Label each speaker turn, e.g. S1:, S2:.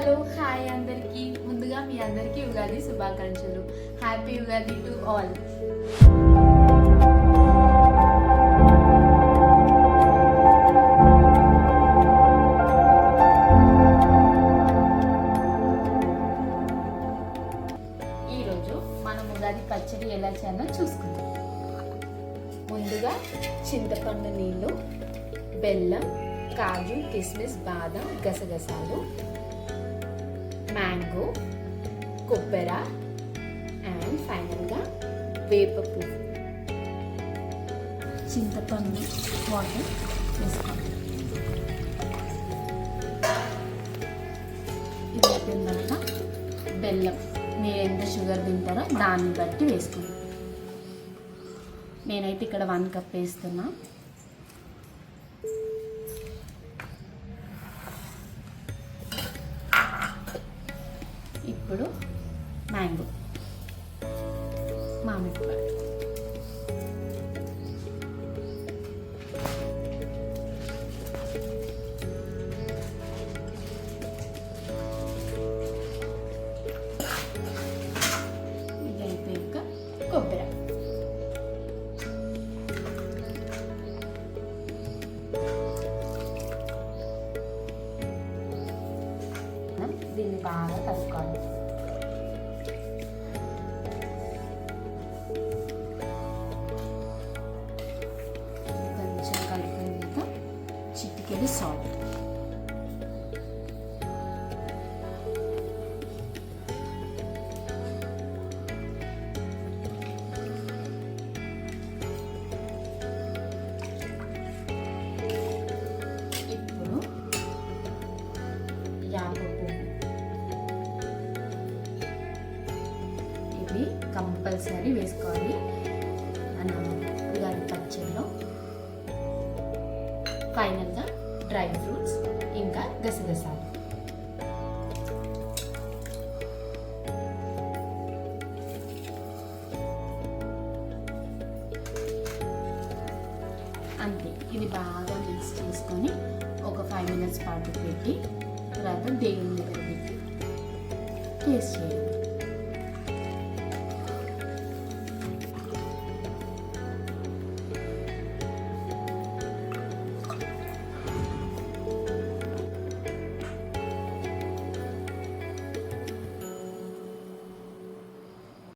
S1: Hello hi అందరికీ ముందుగా మీ అందరికీ ఉగాది శుభాకాంక్షలు. Happy Ugadi to all. ఈరోజు మనం ఉగాది పచ్చడి ఎలా చేయాలో చూసుకుందాం. ముందుగా చింతపండు నీళ్ళు, బెల్లం, కాజు, కిస్మిస్, బాదం, గసగసాలు, మ్యాంగో, కొబ్బరి అండ్ ఫైనల్గా వేప పువ్వు. చింతపండు వాటర్ వేసుకోండి. ఇది అయిపోయిన తర్వాత బెల్లం, మీరు ఎంత షుగర్ తింటారో దాన్ని బట్టి వేసుకోండి. నేనైతే ఇక్కడ 1 కప్ వేస్తున్నా. ఇప్పుడు మ్యాంగో, మామిడికాయ, ఇది అయిపోయాక కొబ్బరి. దీన్ని బాగా కలుపుకోవాలి. కొంచెం కలుపుకున్నాక చిటికెడు సాల్ట్, ఇప్పుడు యాప పువ్వు. ఇవి కంపల్సరీ వేసుకోవాలి ఉగాది పచ్చడిలో. ఫైనల్గా డ్రై ఫ్రూట్స్ ఇంకా గసగసాలు. అంతే, ఇది బాగా మిక్స్ చేసుకొని ఒక 5 minutes పాటు పెట్టి తర్వాత దేవుని దగ్గర పెట్టి టేస్ట్ చేయాలి.